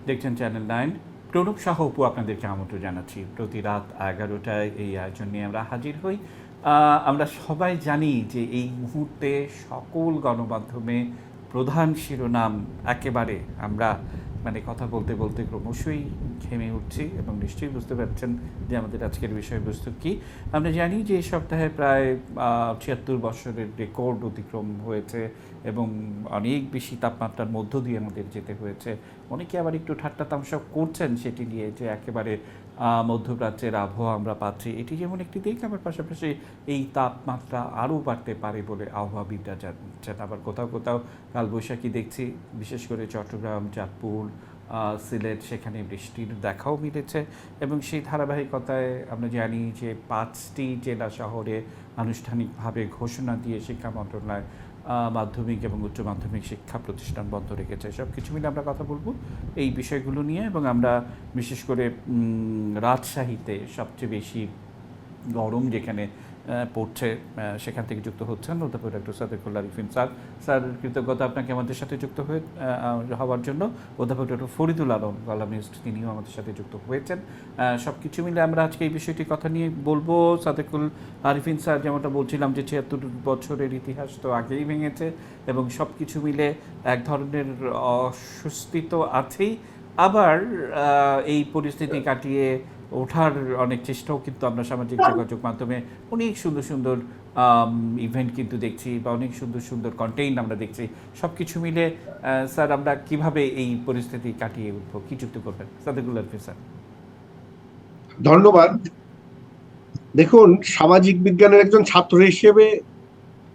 দেখছেন চ্যানেল 9। প্রণব সাহা অপু আপনাদেরকে আমন্ত্রণ জানাচ্ছি। প্রতি রাত 11টায় এই আয়োজন নিয়ে আমরা হাজির হই। আমরা সবাই জানি যে এই মুহূর্তে সকল গণমাধ্যমে প্রধান শিরোনাম একেবারে আমরা মানে কথা বলতে বলতে ক্রমশই ঘেমে উঠছি এবং নিশ্চয়ই বুঝতে পারছেন যে আমাদের আজকের বিষয়বস্তু কী। আমরা জানি যে এই সপ্তাহে প্রায় ৭৬ বছরের রেকর্ড অতিক্রম হয়েছে এবং অনেক বেশি তাপমাত্রার মধ্য দিয়ে আমাদের যেতে হয়েছে। অনেকে আবার একটু ঠাট্টা তামাশা করছেন সেটি নিয়ে যে একেবারে মধ্যপ্রাচ্যের আবহাওয়া আমরা পাচ্ছি, এটি যেমন একটি দিক, আবার পাশাপাশি এই তাপমাত্রা আরও বাড়তে পারে বলে আবহাওয়াবিদরা জানাচ্ছেন। আবার কোথাও কোথাও কালবৈশাখী দেখছি, বিশেষ করে চট্টগ্রাম, চাঁদপুর, সিলেট, সেখানে বৃষ্টির দেখাও মিলেছে এবং সেই ধারাবাহিকতায় আমরা জানি যে 5টি জেলা শহরে আনুষ্ঠানিকভাবে ঘোষণা দিয়ে শিক্ষা মন্ত্রণালয় মাধ্যমিক এবং উচ্চ মাধ্যমিক শিক্ষা প্রতিষ্ঠান বন্ধ রেখেছে। সব কিছু মিলে আমরা কথা বলবো এই বিষয়গুলো নিয়ে এবং আমরা বিশেষ করে রাজশাহীতে সবচেয়ে বেশি গরম যেখানে পড়ছে সেখান থেকে যুক্ত হচ্ছেন অধ্যাপক ডক্টর সাদেকুল্লাহ আরিফিন স্যার। স্যার, কৃতজ্ঞতা আপনাকে আমাদের সাথে যুক্ত হওয়ার জন্য। অধ্যাপক ডক্টর ফরিদুল আলম কলামিস্ট, তিনিও আমাদের সাথে যুক্ত হয়েছেন। সব কিছু মিলে আমরা আজকে এই বিষয়টি কথা নিয়ে বলবো। সাদেকুল আরিফিন স্যার, যেমনটা বলছিলাম যে ৭৬ বছরের ইতিহাস তো আগেই ভেঙেছে এবং সব কিছু মিলে এক ধরনের অস্বস্তি তো আছেই, আবার এই পরিস্থিতি কাটিয়ে ওঠার অনেক চেষ্টাও কিন্তু আমরা সামাজিক যোগাযোগ মাধ্যমে অনেক সুন্দর সুন্দর ইভেন্ট কিন্তু দেখছি বা অনেক সুন্দর সুন্দর কন্টেন্ট আমরা দেখছি। সব কিছু মিলে স্যার, আমরা কিভাবে এই পরিস্থিতি কাটিয়ে উঠবো, কি যুক্ত করবেন সাদেকুল্লাহ আরিফিন স্যার? ধন্যবাদ। দেখুন, সামাজিক বিজ্ঞানের একজন ছাত্র হিসেবে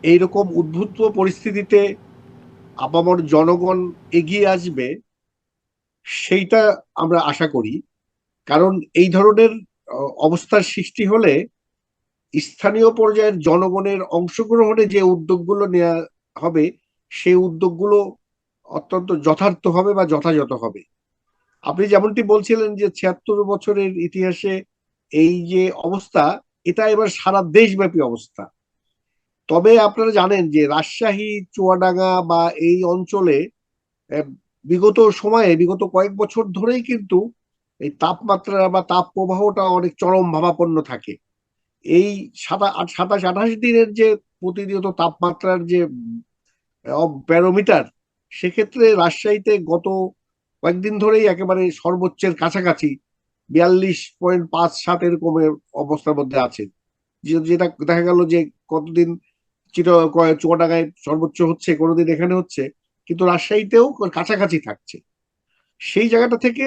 এইরকম উদ্ভূত পরিস্থিতিতে আপামর জনগণ এগিয়ে আসবে সেইটা আমরা আশা করি। কারণ এই ধরনের অবস্থার সৃষ্টি হলে স্থানীয় পর্যায়ের জনগণের অংশগ্রহণে যে উদ্যোগগুলো নেওয়া হবে সেই উদ্যোগগুলো অত্যন্ত যথার্থ হবে বা যথাযথ হবে। আপনি যেমনটি বলছিলেন যে ৭৬ বছরের ইতিহাসে এই যে অবস্থা, এটা এবার সারা দেশব্যাপী অবস্থা। তবে আপনারা জানেন যে রাজশাহী, চুয়াডাঙ্গা বা এই অঞ্চলে আহ, বিগত কয়েক বছর ধরেই কিন্তু এই তাপমাত্রা বা তাপ প্রবাহটা অনেক চরম ভাবাপন্ন থাকে। এই ২৭-২৮ দিনের যে প্রতিনিয়ত তাপমাত্রার যে ব্যারোমিটার, সেক্ষেত্রে রাজশাহীতে গত কয়েকদিন ধরেই একেবারে সর্বোচ্চের কাছাকাছি ৪২.৫৭ এরকমের অবস্থার মধ্যে আছে। যেটা দেখা গেল যে কতদিন চুয়াডাঙ্গায় সর্বোচ্চ হচ্ছে, কোনোদিন এখানে হচ্ছে, কিন্তু রাজশাহীতেও কাছাকাছি থাকছে। সেই জায়গাটা থেকে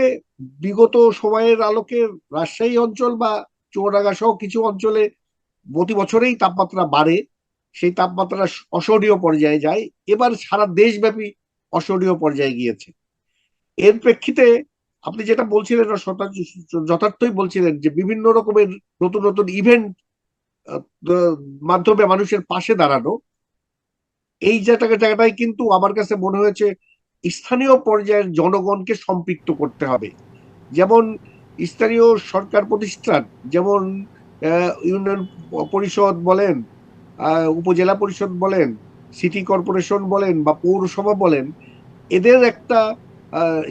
বিগত সময়ের আলোকে রাজশাহী অঞ্চল বা চুয়াডাঙ্গা সহ কিছু অঞ্চলে প্রতি বছরেই তাপমাত্রা বাড়ে। সেই তাপমাত্রা অসহনীয় পর্যায়ে যায়। এবার সারা দেশব্যাপী অসহনীয় পর্যায়ে গিয়েছে। এর প্রেক্ষিতে আপনি যেটা বলছিলেন যথার্থই বলছিলেন যে বিভিন্ন রকমের নতুন নতুন ইভেন্ট মাধ্যমে মানুষের পাশে দাঁড়ানো, এই জায়গাটাই কিন্তু আমার কাছে মনে হয়েছে স্থানীয় পর্যায়ের জনগণকে সম্পৃক্ত করতে হবে। যেমন স্থানীয় সরকার প্রতিষ্ঠান, যেমন ইউনিয়ন পরিষদ বলেন, উপজেলা পরিষদ বলেন, সিটি কর্পোরেশন বলেন বা পৌরসভা বলেন, এদের একটা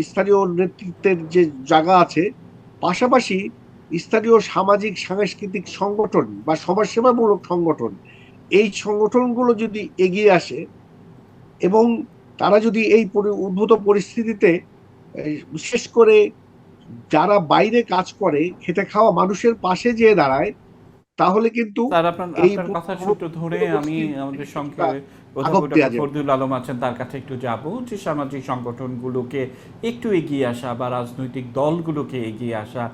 স্থানীয় নেতৃত্বের যে জায়গা আছে। পাশাপাশি স্থানীয় সামাজিক সাংস্কৃতিক সংগঠন বা সমাজসেবামূলক সংগঠন, এই সংগঠনগুলো যদি এগিয়ে আসে এবং তারা যদি এই উদ্ভূত পরিস্থিতিতে বিশেষ করে যারা বাইরে কাজ করে খেটে খাওয়া মানুষের পাশে যেয়ে দাঁড়ায়, তাহলে কিন্তু স্যার, আপনার এই আপনার কথার সূত্র ধরে আমি আমাদের সঙ্গে কিছুটা অধ্যাপক আগপ দেওয়া ডক্টর যাবে। ফজলুল আলম আছেন, তার কাছে একটু যাব যে সামাজিক সংগঠনগুলোকে একটু এগিয়ে আসা বা রাজনৈতিক দলগুলোকে এগিয়ে আসা।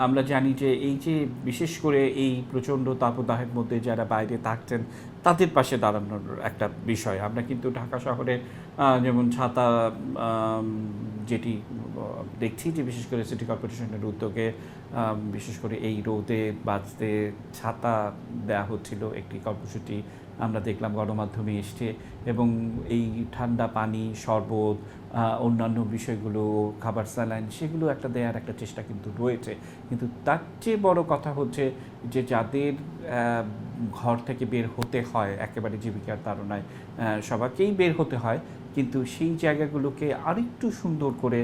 আমরা জানি যে এই যে বিশেষ করে এই প্রচণ্ড তাপদাহের মধ্যে যারা বাইরে থাকছেন তাদের পাশে দাঁড়ানোর একটা বিষয়। আমরা কিন্তু ঢাকা শহরে যেমন ছাতা যেটি দেখছি যে বিশেষ করে সিটি কর্পোরেশনের উদ্যোগে বিশেষ করে এই রোদে বাঁচতে ছাতা দেওয়া হচ্ছিল, একটি কর্মসূচি আমরা দেখলাম গণমাধ্যমে এসছে এবং এই ঠান্ডা পানি, শরবত, অন্যান্য বিষয়গুলো, খাবার স্যালাইন, সেগুলো একটা দেওয়ার একটা চেষ্টা কিন্তু রয়েছে। কিন্তু তার চেয়ে বড় কথা হচ্ছে যে যাদের ঘর থেকে বের হতে হয় একেবারে জীবিকার তাড়নায়, সবাইকেই বের হতে হয়, কিন্তু সেই জায়গাগুলোকে আরেকটু সুন্দর করে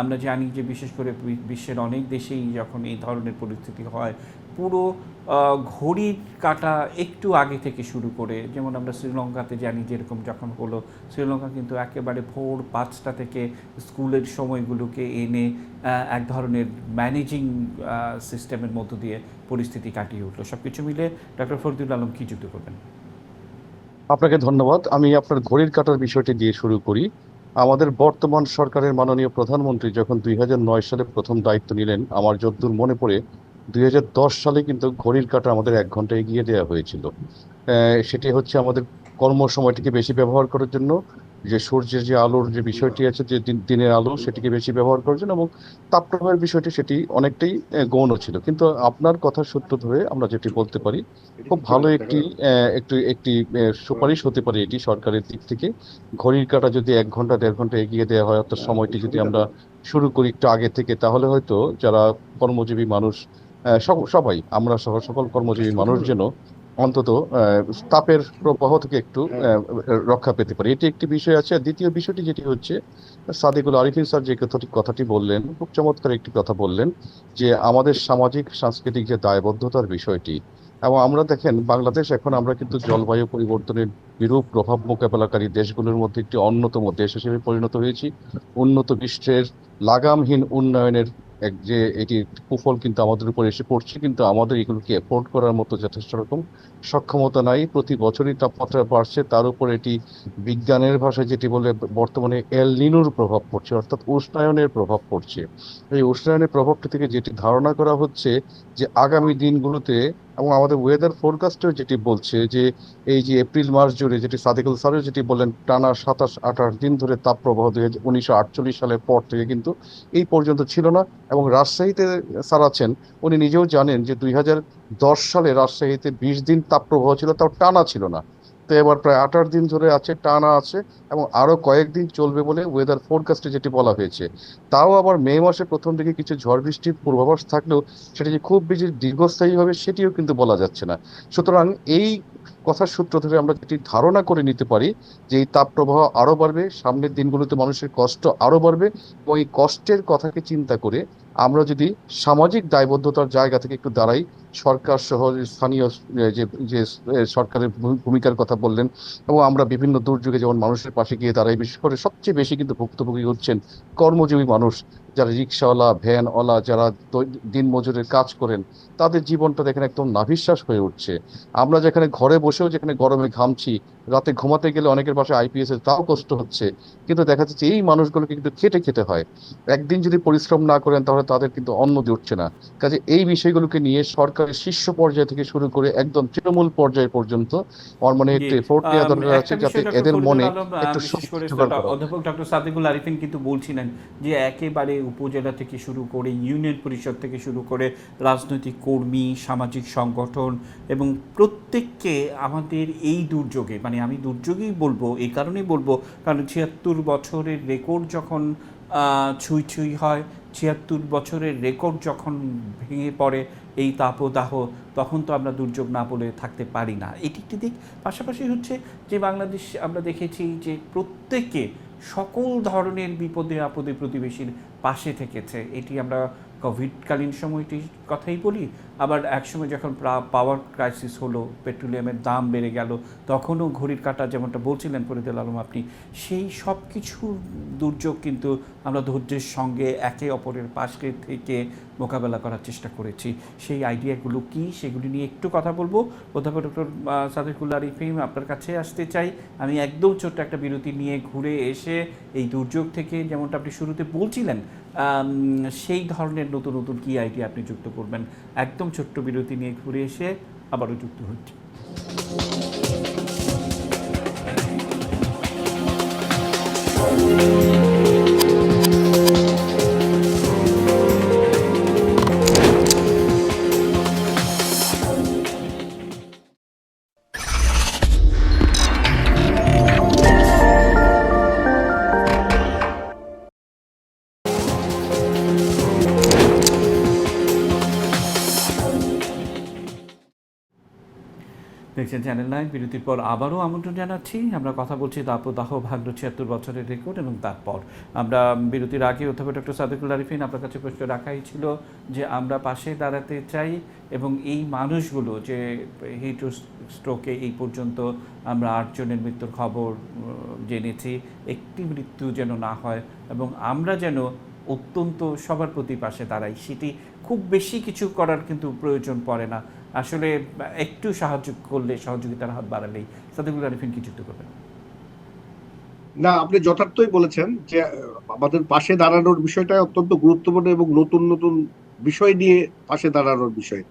আমরা জানি যে বিশেষ করে বিশ্বের অনেক দেশেই যখন এই ধরনের পরিস্থিতি হয় পুরো ঘড়ির কাঁটা একটু আগে থেকে শুরু করে, যেমন আমরা শ্রীলঙ্কাতে জানি যেরকম যখন হলো, শ্রীলঙ্কা কিন্তু একেবারে ভোর 5টা থেকে স্কুলের সময়গুলোকে এনে এক ধরনের ম্যানেজিং সিস্টেমের মধ্য দিয়ে পরিস্থিতি কাটিয়ে উঠলো। সব কিছু মিলে ডক্টর ফরিদুল আলম কি যুক্ত করবেন? আপনাকে ধন্যবাদ। আমি আপনার ঘড়ির কাঁটার বিষয়টি দিয়ে শুরু করি। আমাদের বর্তমান সরকারের মাননীয় প্রধানমন্ত্রী যখন 2009 সালে প্রথম দায়িত্ব নিলেন, আমার যতদূর মনে পড়ে 2010 সালে কিন্তু ঘড়ির কাঁটা আমাদের 1 ঘন্টা এগিয়ে দেওয়া হয়েছিল। সেটি হচ্ছে আমাদের কর্মসময়টিকে বেশি ব্যবহার করার জন্য, যে সূর্যের যে আলোর যে বিষয়টি আছে, যে দিনের আলো সেটিকে বেশি ব্যবহার করার জন্য, এবং তাপপ্রবাহের বিষয়টি সেটি অনেকটাই গৌণ ছিল। কিন্তু আপনার কথার সূত্র ধরে আমরা যেটি বলতে পারি, খুব ভালো একটি একটু একটি সুপারিশ হতে পারে এটি সরকারের দিক থেকে। ঘড়ির কাঁটা যদি 1 ঘন্টা 1.5 ঘন্টা এগিয়ে দেওয়া হয়, অর্থাৎ সময়টি যদি আমরা শুরু করি একটু আগে থেকে, তাহলে হয়তো যারা কর্মজীবী মানুষ, সবাই আমরা সহ সকল কর্মজীবী মানুষ যেন অন্তত তাপের প্রবাহ থেকে একটু রক্ষা পেতে পারে। এটি একটি বিষয় আছে। আর দ্বিতীয় বিষয়টি যেটি হচ্ছে, সাদিকুল আরিফিন স্যার যে কথাটি বললেন, খুব চমৎকার একটি কথা বললেন, যে আমাদের সামাজিক সাংস্কৃতিক যে দায়বদ্ধতার বিষয়টি। এবং আমরা দেখেন, বাংলাদেশ এখন আমরা কিন্তু জলবায়ু পরিবর্তনের বিরূপ প্রভাব মোকাবেলাকারী দেশগুলোর মধ্যে একটি অন্যতম দেশ হিসেবে পরিণত হয়েছি। উন্নত বিশ্বের লাগামহীন উন্নয়নের যে এটি কুফল কিন্তু আমাদের উপর এসে পড়ছে, কিন্তু আমাদের এগুলোকে এফোর্ড করার মতো যথেষ্ট রকম সক্ষমতা নাই। প্রতি বছরই তাপমাত্রা বাড়ছে, তার উপর এটি বিজ্ঞানের ভাষায় যেটি বলে বর্তমানে এল নিনোর প্রভাব পড়ছে, অর্থাৎ উষ্ণায়নের প্রভাব পড়ছে। এই উষ্ণায়নের প্রভাবটি থেকে যেটি ধারণা করা হচ্ছে যে আগামী দিনগুলোতে, এবং আমাদের ওয়েদার ফোরকাস্টেও যেটি বলছে যে এই যে এপ্রিল মাস জুড়ে, যেটি সাদিকুল স্যারও যেটি বললেন, টানা 27-28 দিন ধরে তাপপ্রবাহ 1948 সালের পর থেকে কিন্তু এই পর্যন্ত ছিল না। এবং রাজশাহীতে স্যার আছেন, উনি নিজেও জানেন যে 2010 সালে রাজশাহীতে 20 দিন তাপপ্রবাহ ছিল, তাও টানা ছিল না। তো এবার প্রায় 28 দিন ধরে আছে, টানা আছে, এবং আরো কয়েকদিন চলবে বলে ওয়েদার ফোরকাস্টে যেটি বলা হয়েছে। তাও আবার মে মাসে প্রথম দিকে কিছু ঝড় বৃষ্টির পূর্বাভাস থাকলেও সেটা যে খুব বেশি দীর্ঘস্থায়ী হবে সেটিও কিন্তু বলা যাচ্ছে না। সুতরাং এই কথার সূত্র ধরে আমরা যেটি ধারণা করে নিতে পারি যে এই তাপপ্রবাহ আরো বাড়বে, সামনের দিনগুলোতে মানুষের কষ্ট আরো বাড়বে, এবং এই কষ্টের কথাকে চিন্তা করে আমরা যদি সামাজিক দায়বদ্ধতার জায়গা থেকে একটু দাঁড়াই, সরকার সহ স্থানীয় যে যে সরকারের ভূমিকার কথা বললেন, এবং আমরা বিভিন্ন দুর্যোগে যেমন মানুষের পাশে গিয়ে দাঁড়াই, বিশেষ করে সবচেয়ে বেশি কিন্তু ভুক্তভোগী হচ্ছেন কর্মজীবী মানুষ, যারা রিক্সাওয়ালা, ভ্যানওয়ালা, যারা দিন মজুরের কাজ করেন, তাদের জীবনটা দেখেন একদম নাভিশ্বাস হয়ে উঠছে। আমরা যেখানে ঘরে বসেও যেখানে গরমে ঘামছি, রাতে ঘুমাতে গেলে অনেকের বাসায় আইপিএস এর তাও কষ্ট হচ্ছে, কিন্তু দেখা যাচ্ছে এই মানুষগুলোকে কিন্তু খেটে খেতে হয়। একদিন যদি পরিশ্রম না করেন তাহলে তাদের কিন্তু অন্ন জুটছে না। কাজে এই বিষয়গুলোকে নিয়ে সরকারের শীর্ষ পর্যায় থেকে শুরু করে একদম তৃণমূল পর্যায় পর্যন্ত আমার মনে জি, একটু এফোর্ট নেওয়া দরকার আছে, একটা যাতে বিষয় ডক্টর এদের ফরিদুল মনে আলম, একটু বিশেষ শক্তি করে জোগাড় করা। অধ্যাপক ডক্টর সাদিকুল আরিফিন কিন্তু বলছিলেন যে একেবারে উপজেলা থেকে শুরু করে ইউনিয়ন পরিষদ থেকে শুরু করে রাজনৈতিক কর্মী, সামাজিক সংগঠন এবং প্রত্যেককে আমাদের এই দুর্যোগে, মানে আমি দুর্যোগই বলবো, এই কারণেই বলবো কারণ 76 বছরের রেকর্ড যখন ছুঁই ছুঁই হয়, 76 বছরের রেকর্ড যখন ভেঙে পড়ে এই তাপদাহ, তখন তো আমরা দুর্যোগ না বলে থাকতে পারি না। এটি একটি দিক। পাশাপাশি হচ্ছে যে বাংলাদেশ আমরা দেখেছি যে প্রত্যেকে সকল ধরনের বিপদে আপদে প্রতিবেশীর পাশে থেকেছে। এটি আমরা কোভিডকালীন সময়টির কথাই বলি, আবার একসময় যখন পাওয়ার ক্রাইসিস হলো, পেট্রোলিয়ামের দাম বেড়ে গেল, তখনও ঘড়ির কাঁটা যেমনটা বলছিলেন ফরিদুল আলম আপনি, সেই সব কিছু দুর্যোগ কিন্তু আমরা ধৈর্যের সঙ্গে একে অপরের পাশে থেকে মোকাবেলা করার চেষ্টা করেছি। সেই আইডিয়াগুলো কি, সেগুলি নিয়ে একটু কথা বলবো। অধ্যাপক ডক্টর সাদিকুল আরিফিন, আপনার কাছে আসতে চাই। আমি একদম ছোট্ট একটা বিরতি নিয়ে ঘুরে এসে এই দুর্যোগ থেকে, যেমনটা আপনি শুরুতে বলছিলেন, সেই ধরনের নতুন নতুন কী আইডিয়া আপনি যুক্ত করবেন, একদম ছোট্ট বিরতি নিয়ে ঘুরে এসে আবারও যুক্ত হচ্ছি। দেখছেন চ্যানেল 9। বিরতির পর আবারও আমন্ত্রণ জানাচ্ছি। আমরা কথা বলছি দাবদাহ ভাঙল ৭৬ বছরের রেকর্ড এবং তারপর আমরা বিরতির আগে অধ্যাপক ডক্টর সাদেকুল আরিফিন আপনার কাছে প্রশ্ন রাখাই ছিল যে আমরা পাশে দাঁড়াতে চাই এবং এই মানুষগুলো যে হিট স্ট্রোকে এই পর্যন্ত আমরা ৮ জনের মৃত্যুর খবর জেনেছি, একটি মৃত্যু যেন না হয় এবং আমরা যেন অত্যন্ত সবার প্রতি পাশে দাঁড়াই। সেটি খুব বেশি কিছু করার কিন্তু প্রয়োজন পড়ে না, আসলে একটু সাহায্য করলে, সহযোগিতার হাত বাড়ালেই। সাদেকুল আরিফিন কি যুক্ত করবেন? না, আপনি যথার্থই বলেছেন যে আমাদের পাশে দাঁড়ানোর বিষয়টা অত্যন্ত গুরুত্বপূর্ণ এবং নতুন নতুন বিষয় নিয়ে পাশে দাঁড়ানোর বিষয়।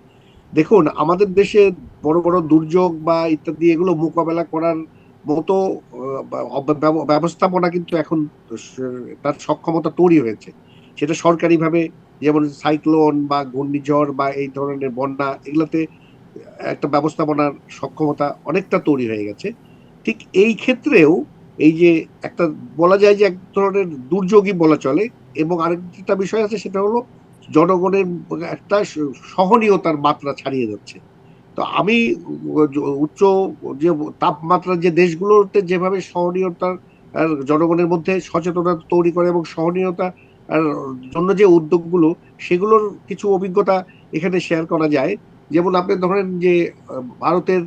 দেখুন, আমাদের দেশে বড় বড় দুর্যোগ বা ইত্যাদি এগুলো মোকাবেলা করার মতো ব্যবস্থাপনা কিন্তু এখন তার সক্ষমতা তৈরি হয়েছে। সেটা সরকারিভাবে, যেমন সাইক্লোন বা ঘূর্ণিঝড় বা এই ধরনের বন্যা, এগুলাতে একটা ব্যবস্থাপনার সক্ষমতা অনেকটা তৈরি হয়ে গেছে। ঠিক এই ক্ষেত্রেও এই যে একটা বলা যায় যে এক ধরনের দুর্যোগই বলা চলে, এবং আরেকটা বিষয় আছে, সেটা হলো জনগণের একটা সহনীয়তার মাত্রা ছাড়িয়ে যাচ্ছে। তো আমি উচ্চ যে তাপমাত্রার যে দেশগুলোতে যেভাবে সহনীয়তার জনগণের মধ্যে সচেতনতা তৈরি করে এবং সহনীয়তা আর জন্য যে উদ্যোগগুলো, সেগুলোর কিছু অভিজ্ঞতা এখানে শেয়ার করা যায়। যেমন আপনি ধরেন যে ভারতের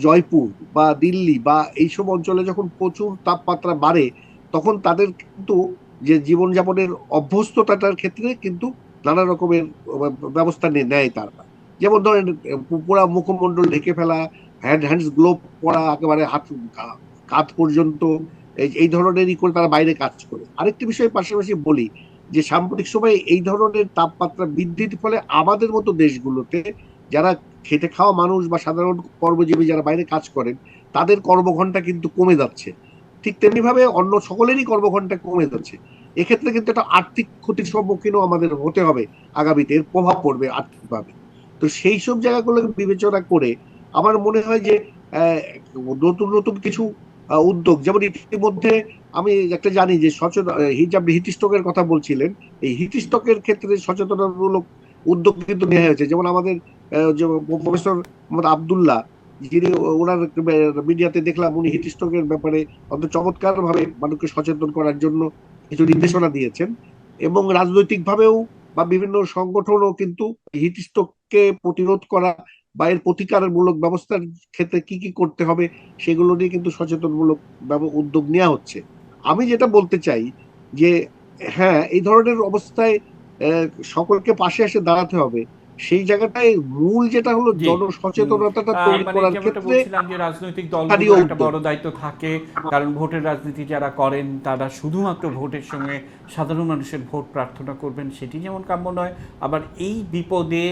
জয়পুর বা দিল্লি বা এইসব অঞ্চলে যখন প্রচুর তাপমাত্রা বাড়ে, তখন তাদের কিন্তু যে জীবনযাপনের অভ্যস্ততাটার ক্ষেত্রে কিন্তু নানা রকমের ব্যবস্থা নেয় তারা। যেমন ধরেন পুরা মুখমণ্ডল ঢেকে ফেলা, হ্যান্ডস গ্লোভ পরা, একেবারে হাত কাঁধ পর্যন্ত, এই ধরনেরই করে তারা বাইরে কাজ করে। আরেকটি বিষয় পাশাপাশি বলি যে সাম্প্রতিক সময়ে এই ধরনের তাপমাত্রা বৃদ্ধির ফলে আমাদের মতো দেশগুলোতে যারা খেটে খাওয়া মানুষ বা সাধারণ কর্মজীবী যারা বাইরে কাজ করেন, তাদের কর্মঘণ্টা কিন্তু কমে যাচ্ছে। ঠিক তেমনি ভাবে অন্য সকলেরই কর্মঘণ্টা কমে যাচ্ছে। এক্ষেত্রে কিন্তু একটা আর্থিক ক্ষতির সম্মুখীনও আমাদের হতে হবে আগামীতে, এর প্রভাব পড়বে আর্থিকভাবে। তো সেই সব জায়গাগুলো বিবেচনা করে আমার মনে হয় যে নতুন নতুন কিছু উদ্যোগ, যেমন ইতিমধ্যে আমি একটা জানি যে সচেতন হিট স্ট্রোকের কথা বলছিলেন, এই হিট স্ট্রোকের ক্ষেত্রে সচেতনতামূলক উদ্যোগ কিন্তু নেওয়া হয়েছে। যেমন আমাদের যে প্রফেসর মোহাম্মদ আবদুল্লাহ, যিনি ওনার মিডিয়াতে দেখলাম উনি হিট স্ট্রোকের ব্যাপারে অত চমৎকার ভাবে মানুষকে সচেতন করার জন্য কিছু নির্দেশনা দিয়েছেন। এবং রাজনৈতিক ভাবেও বা বিভিন্ন সংগঠনও কিন্তু হিট স্ট্রোককে প্রতিরোধ করা বা এর প্রতিকারমূলক ব্যবস্থার ক্ষেত্রে কি কি করতে হবে সেগুলো নিয়ে কিন্তু সচেতনমূলক উদ্যোগ নেওয়া হচ্ছে। আমি যেটা বলতে চাই যে হ্যাঁ, এই ধরনের অবস্থায় সকলকে পাশে এসে দাঁড়াতে হবে। সেই জায়গাটায় মূল যেটা হলো জি, জনসচেতনতাটা তৈরি মানে করার যেমনটা ক্ষেত্রে বলছিলাম যে রাজনৈতিক স্থানীয় দলগুলোর একটা উদ্যোগ। বড় দায়িত্ব থাকে, কারণ ভোটের রাজনীতি যারা করেন তারা শুধুমাত্র ভোটের সঙ্গে সাধারণ মানুষের ভোট প্রার্থনা করবেন, সেটি যেমন কাম্য নয়। আবার এই বিপদে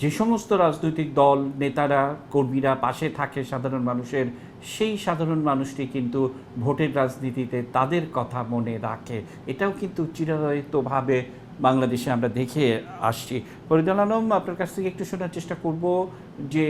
যে সমস্ত রাজনৈতিক দল নেতারা কর্মীরা পাশে থাকে সাধারণ মানুষের, সেই সাধারণ মানুষটি কিন্তু ভোটের রাজনীতিতে তাদের কথা মনে রাখে। এটাও কিন্তু চিরায়তভাবে বাংলাদেশে আমরা দেখে আসছি। ফরিদুল আলম, আপনার কাছ থেকে একটু শোনার চেষ্টা করব যে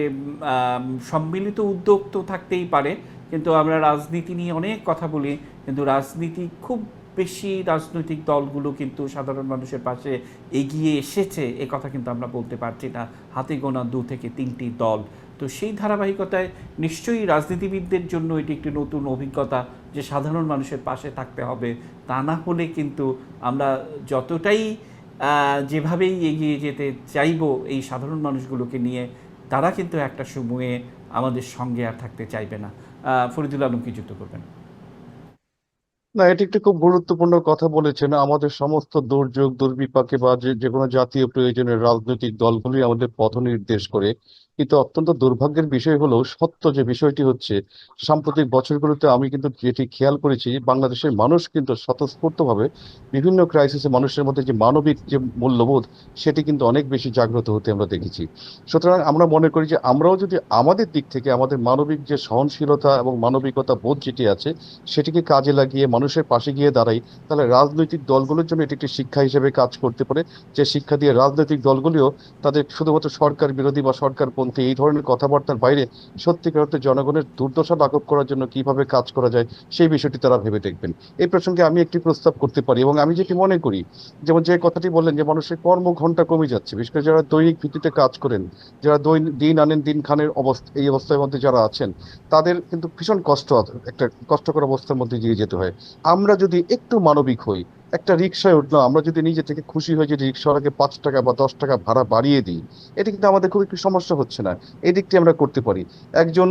সম্মিলিত উদ্যোগ তো থাকতেই পারে, কিন্তু আমরা রাজনীতি নিয়ে অনেক কথা বলি, কিন্তু রাজনীতি খুব বেশি রাজনৈতিক দলগুলো কিন্তু সাধারণ মানুষের পাশে এগিয়ে এসেছে এ কথা কিন্তু আমরা বলতে পারছি না। হাতে গোনা 2 থেকে 3টি দল। তো সেই ধারাবাহিকতায় নিশ্চয়ই রাজনীতিবিদদের জন্য এটি একটি নতুন অভিজ্ঞতা যে সাধারণ মানুষের পাশে থাকতে হবে। তা না হলে কিন্তু আমরা যতটাই যেভাবেই এগিয়ে যেতে চাইব এই সাধারণ মানুষগুলোকে নিয়ে, তারা কিন্তু একটা সময়ে আমাদের সঙ্গে আর থাকতে চাইবে না। ফরিদুল আলম কি যুক্ত করবেন? না, এটি একটি খুব গুরুত্বপূর্ণ কথা বলেছেন। আমাদের সমস্ত দুর্যোগ দুর্বিপাকে বা যে কোনো জাতীয় প্রয়োজনে রাজনৈতিক দলগুলি আমাদের পথ নির্দেশ করে। কিন্তু অত্যন্ত দুর্ভাগ্যের বিষয় হলো, সত্য যে বিষয়টি হচ্ছে, সাম্প্রতিক বছরগুলোতে আমি কিন্তু যেটি খেয়াল করেছি, বাংলাদেশের মানুষ কিন্তু স্বতঃস্ফূর্তভাবে বিভিন্ন ক্রাইসিসে মানুষের মধ্যে যে মানবিক যে মূল্যবোধ, সেটি কিন্তু অনেক বেশি জাগ্রত হতে আমরা দেখেছি। সুতরাং আমরা মনে করি যে আমরাও যদি আমাদের দিক থেকে আমাদের মানবিক যে সহনশীলতা এবং মানবিকতা বোধ যেটি আছে, সেটিকে কাজে লাগিয়ে মানুষের পাশে গিয়ে দাঁড়াই, তাহলে রাজনৈতিক দলগুলোর জন্য এটি একটি শিক্ষা হিসেবে কাজ করতে পারে। যে শিক্ষা দিয়ে রাজনৈতিক দলগুলিও তাদের শুধুমাত্র সরকার বিরোধী বা সরকার পন্থী এই ধরনের কথাবার্তার বাইরে সত্যিকার অর্থে জনগণের দুর্দশা লাঘব করার জন্য কিভাবে কাজ করা যায় সেই বিষয়টি তারা ভেবে দেখবেন। এই প্রসঙ্গে আমি একটি প্রস্তাব করতে পারি, এবং আমি যেটি মনে করি, যেমন যে কথাটি বললেন যে মানুষের কর্মঘণ্টা কমে যাচ্ছে, বিশেষ করে যারা দৈনিক ভিত্তিতে কাজ করেন, যারা দিন আনেন দিন খানের এই অবস্থার মধ্যে যারা আছেন, তাদের কিন্তু ভীষণ একটা কষ্টকর অবস্থার মধ্যে দিয়ে যেতে হয়। আমরা যদি একটু মানবিক হই, একটা রিক্সায় উঠলাম, আমরা যদি নিজে থেকে খুশি হয়ে যে রিক্সাওয়ালাকে 5 টাকা বা 10 টাকা ভাড়া বাড়িয়ে দিই, এটা কিন্তু আমাদের খুব একটু সমস্যা হচ্ছে না। এই দিকটি আমরা করতে পারি। একজন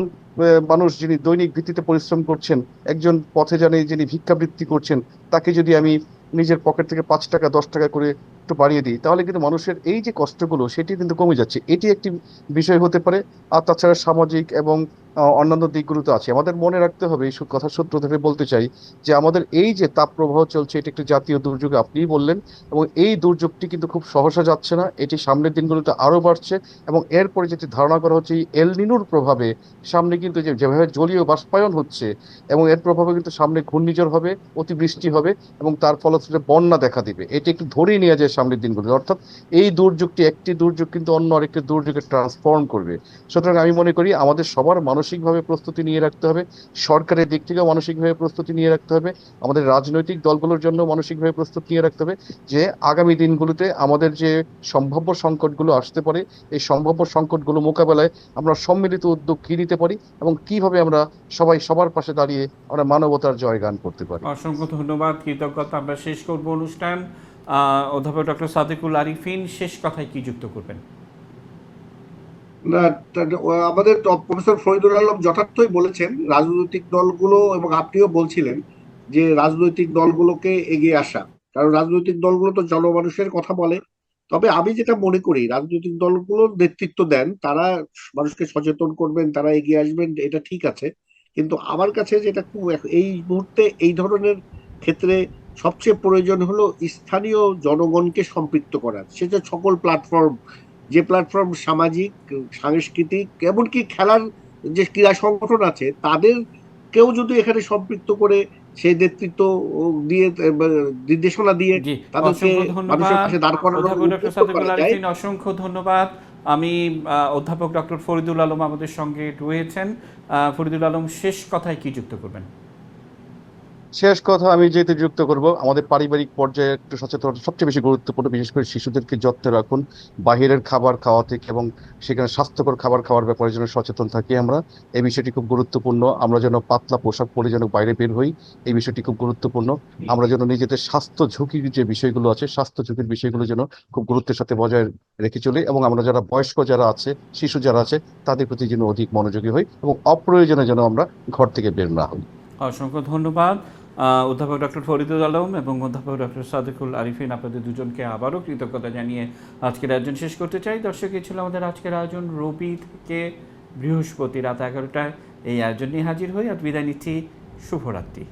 মানুষ যিনি দৈনিক ভিত্তিতে পরিশ্রম করছেন, একজন পথে জানে যিনি ভিক্ষাবৃত্তি করছেন, তাকে যদি আমি নিজের পকেট থেকে 5 টাকা 10 টাকা করে একটু বাড়িয়ে দিই, তাহলে কিন্তু মানুষের এই যে কষ্টগুলো সেটি কিন্তু কমে যাচ্ছে। এটি একটি বিষয় হতে পারে। আর তাছাড়া সামাজিক এবং অন্যান্য দিকগুলো তো আছে। আমাদের মনে রাখতে হবে, এই কথা সূত্র ধরে বলতে চাই, যে আমাদের এই যে তাপপ্রবাহ চলছে, এটি একটি জাতীয় দুর্যোগ, আপনিই বললেন, এবং এই দুর্যোগটি কিন্তু খুব সহসা যাচ্ছে না, এটি সামনের দিনগুলোতে আরো বাড়ছে। এবং এরপরে যেটি ধারণা করা হচ্ছে, এই এল নিনোর প্রভাবে সামনে কিন্তু যেভাবে জলীয় বাষ্পায়ন হচ্ছে, এবং এর প্রভাবে কিন্তু সামনে ঘূর্ণিঝড় হবে, অতিবৃষ্টি হবে, এবং তার ফলশ্রুতিতে বন্যা দেখা দিবে। এটি একটু ধরেই নিয়ে যায় সামনের দিনগুলো। অর্থাৎ এই দুর্যোগটি, একটি দুর্যোগ কিন্তু অন্য আরেকটি দুর্যোগে ট্রান্সফর্ম করবে। সুতরাং আমি মনে করি আমাদের সবার মানসিকভাবে প্রস্তুতি নিয়ে রাখতে হবে, সরকারের দিক থেকেও মানসিকভাবে প্রস্তুতি নিয়ে রাখতে হবে, আমাদের রাজনৈতিক দলগুলোর জন্য মানসিকভাবে প্রস্তুতি নিয়ে রাখতে হবে, যে আগামী দিনগুলোতে আমাদের যে সম্ভাব্য সংকটগুলো আসতে পারে, এই সম্ভাব্য সংকটগুলো মোকাবেলায় আমরা সম্মিলিত উদ্যোগ কি নিতে পারি, এবং কিভাবে আমরা সবাই সবার পাশে দাঁড়িয়ে আমরা মানবতার জয়গান করতে পারি। অসংখ্য ধন্যবাদ, কৃতজ্ঞতা। আমরা শেষ করব অনুষ্ঠান। অধ্যাপক ডক্টর সাদেকুল আরিফিন, শেষ কথায় কি যুক্ত করবেন? না, আমাদের প্রফেসর ফরিদুল আলম যথার্থই বলেছেন। রাজনৈতিক দলগুলো, এবং আপনিও বলছিলেন যে রাজনৈতিক দলগুলোকে এগিয়ে আসা, কারণ রাজনৈতিক দলগুলো তো জনমানুষের কথা বলে। তবে আমি যেটা মনে করি, রাজনৈতিক দলগুলো নেতৃত্ব দেন, তারা মানুষকে সচেতন করবেন, তারা এগিয়ে আসবেন, এটা ঠিক আছে। কিন্তু আমার কাছে যেটা খুব এই মুহূর্তে এই ধরনের ক্ষেত্রে সবচেয়ে প্রয়োজন হলো স্থানীয় জনগণকে সম্পৃক্ত করা। সেটা সকল প্ল্যাটফর্ম, যে প্ল্যাটফর্ম সামাজিক, সাংস্কৃতিক, এমনকি খেলার যে ক্রীড়া সংগঠন আছে, তাদের কেউ যদি এখানে সম্পৃক্ত করে সেই নেতৃত্ব দিয়ে নির্দেশনা দিয়ে জি, তাদেরকে অসংখ্য মানুষের ধন্যবাদ পাশে দাঁড় করানোর অধ্যাপক ডক্টর উদ্যোগ সাদেকুল করা যায়। আরিফিন, অসংখ্য ধন্যবাদ। আমি অধ্যাপক ডক্টর ফরিদুল আলম আমাদের সঙ্গে রয়েছেন। ফরিদুল আলম, শেষ কথায় কি যুক্ত করবেন? শেষ কথা আমি যেহেতু যুক্ত করব, আমাদের পারিবারিক পর্যায়ে একটু সচেতনতা সবচেয়ে বেশি গুরুত্বপূর্ণ। বিশেষ করে শিশুদেরকে যত্নে রাখুন, বাহিরের খাবার খাওয়া থেকে এবং সেখানে স্বাস্থ্যকর খাবার খাওয়ার ব্যাপারে যেন সচেতন থাকি আমরা, এই বিষয়টি খুব গুরুত্বপূর্ণ। আমরা যেন পাতলা পোশাক পরে যেন বাইরে বের হই, এই বিষয়টি খুব গুরুত্বপূর্ণ। আমরা যেন নিজেদের স্বাস্থ্য ঝুঁকির যে বিষয়গুলো আছে, স্বাস্থ্য ঝুঁকির বিষয়গুলো যেন খুব গুরুত্বের সাথে বজায় রেখে চলি, এবং আমরা যারা বয়স্ক যারা আছে, শিশু যারা আছে, তাদের প্রতি যেন অধিক মনোযোগী হই, এবং অপ্রয়োজনে যেন আমরা ঘর থেকে বের না হই। অসংখ্য ধন্যবাদ অধ্যাপক ডক্টর ফরিদুল আলম এবং অধ্যাপক ডক্টর সাদেকুল আরিফিন, আপনাদের দুজনকে আবারও কৃতজ্ঞতা জানিয়ে আজকের আয়োজন শেষ করতে চাই। দর্শক, এই ছিল আমাদের আজকের আয়োজন। রবি থেকে বৃহস্পতি রাত 11টায় এই আয়োজন নিয়ে হাজির হই। আর বিদায় নিচ্ছি। শুভরাত্রি।